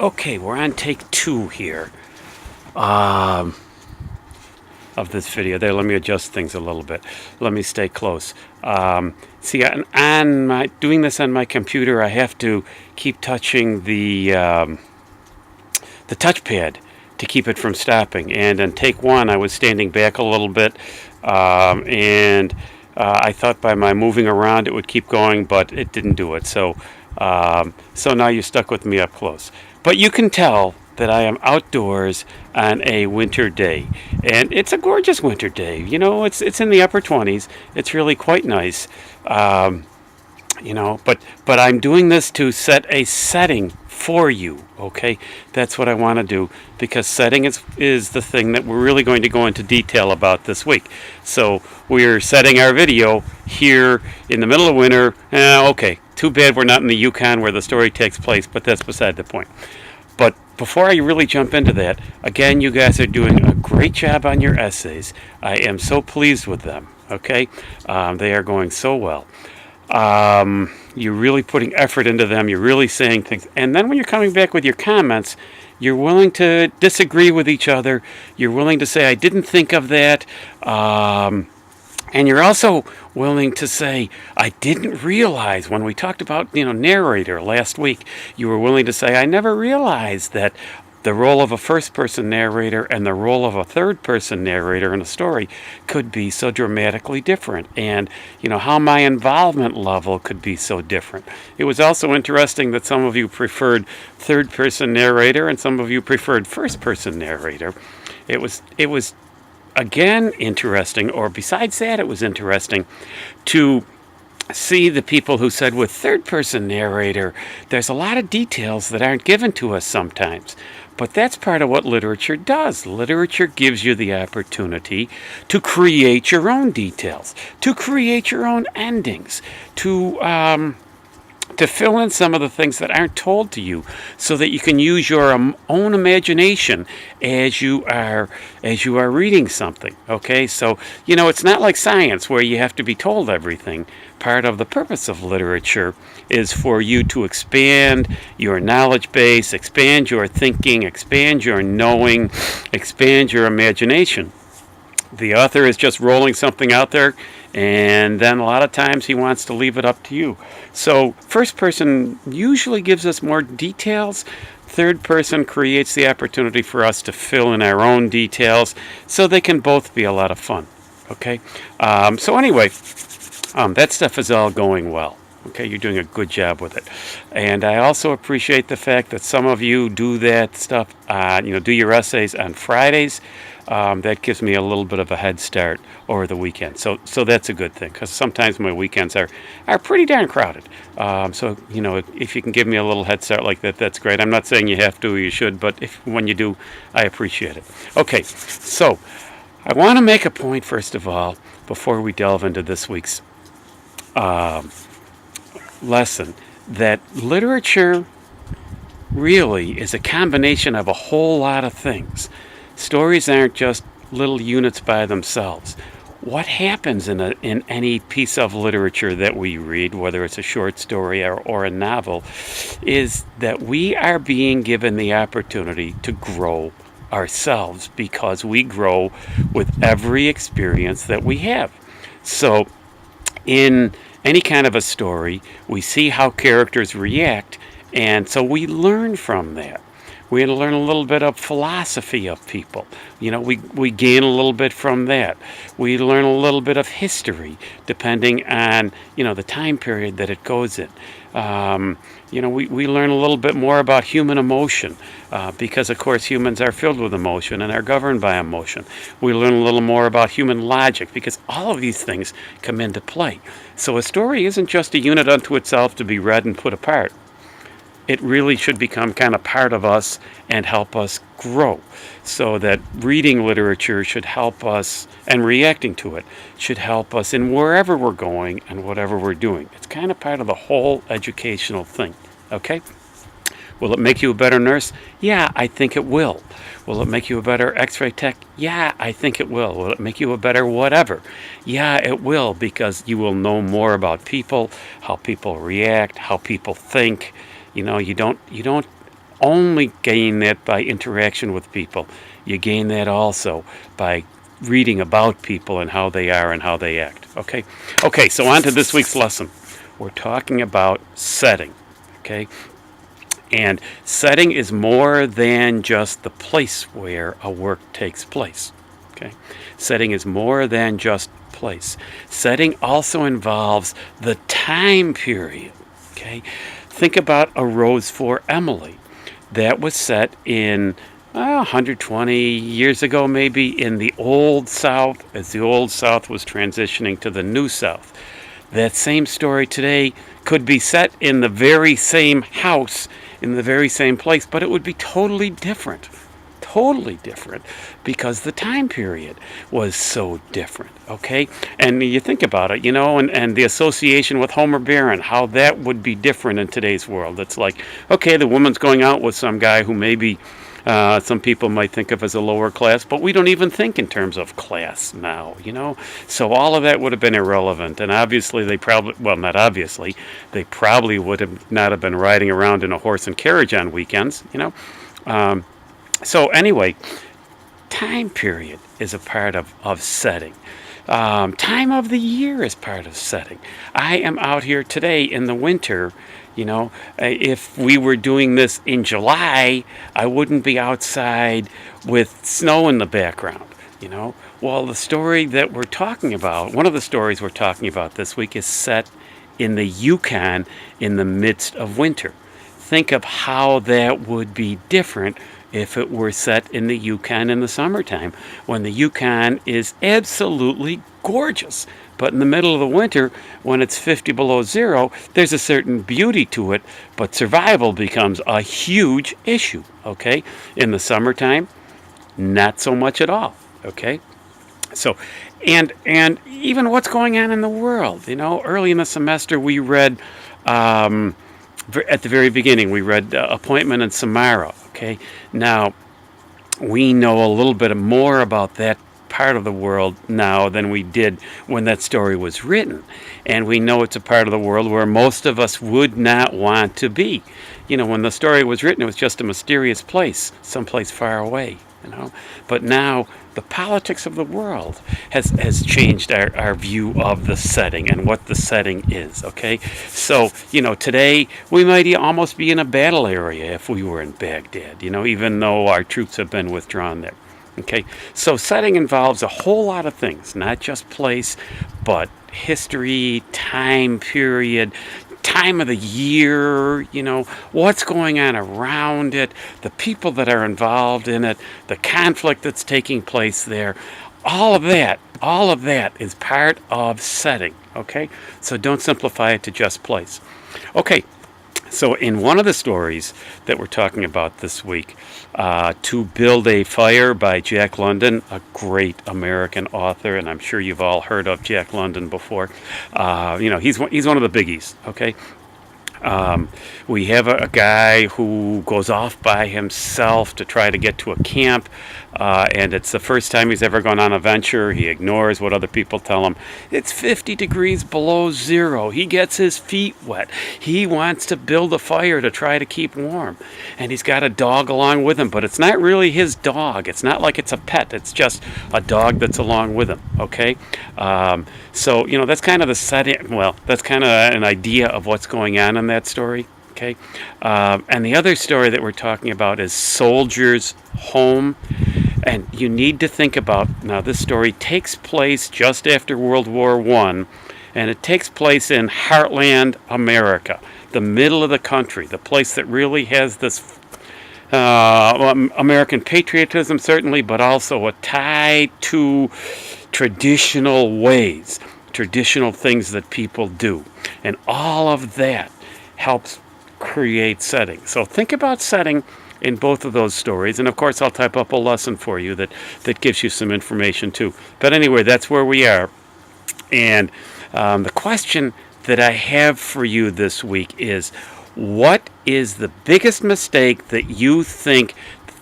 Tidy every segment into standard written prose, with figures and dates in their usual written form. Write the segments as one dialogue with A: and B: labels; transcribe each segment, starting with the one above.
A: Okay, we're on take 2 here of this video. There, let me adjust things a little bit. Let me stay close. See, on my doing this on my computer, I have to keep touching the touchpad to keep it from stopping. And on take 1, I was standing back a little bit, and I thought by my moving around it would keep going, but it didn't do it. So now you're stuck with me up close. But you can tell that I am outdoors on a winter day, and it's a gorgeous winter day. You know, it's in the upper 20s. It's really quite nice. But I'm doing this to set a setting for you. Okay, that's what I want to do, because setting is the thing that we're really going to go into detail about this week. So we're setting our video here in the middle of winter. Okay, too bad we're not in the Yukon where the story takes place, but that's beside the point. But before I really jump into that, again, you guys are doing a great job on your essays. I am so pleased with them. Okay, they are going so well. You're really putting effort into them. You're really saying things. And then when you're coming back with your comments, you're willing to disagree with each other. You're willing to say, I didn't think of that. And you're also willing to say, I didn't realize, when we talked about, narrator last week, you were willing to say, I never realized that the role of a first-person narrator and the role of a third-person narrator in a story could be so dramatically different, and how my involvement level could be so different. It was also interesting that some of you preferred third-person narrator and some of you preferred first-person narrator. It was again interesting, or besides that, it was interesting to see the people who said, with third-person narrator, there's a lot of details that aren't given to us sometimes. But that's part of what literature does. Literature gives you the opportunity to create your own details, to create your own endings, to fill in some of the things that aren't told to you, so that you can use your own imagination as you are reading something. Okay, so it's not like science where you have to be told everything. Part of the purpose of literature is for you to expand your knowledge base, expand your thinking, expand your knowing, expand your imagination. The author is just rolling something out there, and then a lot of times he wants to leave it up to you. So first person usually gives us more details. Third person creates the opportunity for us to fill in our own details, so they can both be a lot of fun. Okay, so anyway, that stuff is all going well. Okay, you're doing a good job with it. And I also appreciate the fact that some of you do that stuff, do your essays on Fridays. That gives me a little bit of a head start over the weekend. So that's a good thing, because sometimes my weekends are pretty darn crowded. So if you can give me a little head start like that, that's great. I'm not saying you have to or you should, but when you do, I appreciate it. Okay, so I want to make a point, first of all, before we delve into this week's lesson, that literature really is a combination of a whole lot of things. Stories aren't just little units by themselves. What happens in any piece of literature that we read, whether it's a short story or a novel, is that we are being given the opportunity to grow ourselves, because we grow with every experience that we have. So in any kind of a story, we see how characters react, and so we learn from that. We learn a little bit of philosophy of people. We gain a little bit from that. We learn a little bit of history, depending on, the time period that it goes in. We learn a little bit more about human emotion, because, of course, humans are filled with emotion and are governed by emotion. We learn a little more about human logic, because all of these things come into play. So a story isn't just a unit unto itself to be read and put apart. It really should become kind of part of us and help us grow, so that reading literature should help us, and reacting to it should help us in wherever we're going and whatever we're doing. It's kind of part of the whole educational thing. Okay? Will it make you a better nurse? Yeah, I think it will. Will it make you a better x-ray tech? Yeah, I think it will. Will it make you a better whatever? Yeah, it will, because you will know more about people, how people react, how people think. You don't only gain that by interaction with people. You gain that also by reading about people and how they are and how they act. Okay, so on to this week's lesson. We're talking about setting. Okay, and setting is more than just the place where a work takes place. Okay, setting is more than just place. Setting also involves the time period. Okay, think about A Rose for Emily. That was set in 120 years ago, maybe, in the Old South, as the Old South was transitioning to the New South. That same story today could be set in the very same house, in the very same place, but it would be totally different. Totally different, because the time period was so different. Okay, and you think about it, and the association with Homer Barron, how that would be different in today's world. It's like, okay, the woman's going out with some guy who maybe some people might think of as a lower class, but we don't even think in terms of class now, So all of that would have been irrelevant, and obviously they probably would have not have been riding around in a horse and carriage on weekends, So anyway, time period is a part of setting. Time of the year is part of setting. I am out here today in the winter. If we were doing this in July, I wouldn't be outside with snow in the background. Well, the story that we're talking about, one of the stories we're talking about this week, is set in the Yukon in the midst of winter. Think of how that would be different if it were set in the Yukon in the summertime, when the Yukon is absolutely gorgeous. But in the middle of the winter, when it's 50 below zero, there's a certain beauty to it, but survival becomes a huge issue, okay? In the summertime, not so much at all, okay? So, and even what's going on in the world, early in the semester we read, at the very beginning, we read Appointment in Samara. Okay, now we know a little bit more about that part of the world now than we did when that story was written, and we know it's a part of the world where most of us would not want to be. When the story was written, it was just a mysterious place, someplace far away. But now the politics of the world has changed our view of the setting and what the setting is. Okay, so today we might almost be in a battle area if we were in Baghdad. Even though our troops have been withdrawn there. Okay, so setting involves a whole lot of things, not just place, but history, time period, time of the year, what's going on around it, the people that are involved in it, the conflict that's taking place there. All of that is part of setting, okay? So don't simplify it to just place. Okay, so in one of the stories that we're talking about this week, To Build a Fire by Jack London, a great American author, and I'm sure you've all heard of Jack London before. He's one of the biggies, okay? We have a guy who goes off by himself to try to get to a camp, and it's the first time he's ever gone on a venture. He ignores what other people tell him. It's 50 degrees below zero. He gets his feet wet. He wants to build a fire to try to keep warm, and he's got a dog along with him, but it's not really his dog. It's not like it's a pet. It's just a dog that's along with him, okay? So, that's kind of the setting. Well, that's kind of an idea of what's going on in that story. Okay, and the other story that we're talking about is Soldier's Home, and you need to think about, now this story takes place just after World War I, and it takes place in heartland America, the middle of the country, the place that really has this American patriotism certainly, but also a tie to traditional ways, traditional things that people do, and all of that helps create setting. So think about setting in both of those stories, and of course I'll type up a lesson for you that gives you some information too. But anyway, that's where we are, and the question that I have for you this week is, what is the biggest mistake that you think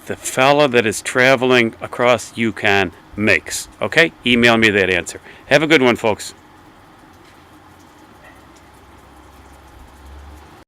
A: the fella that is traveling across Yukon makes? Okay, email me that answer. Have a good one, folks.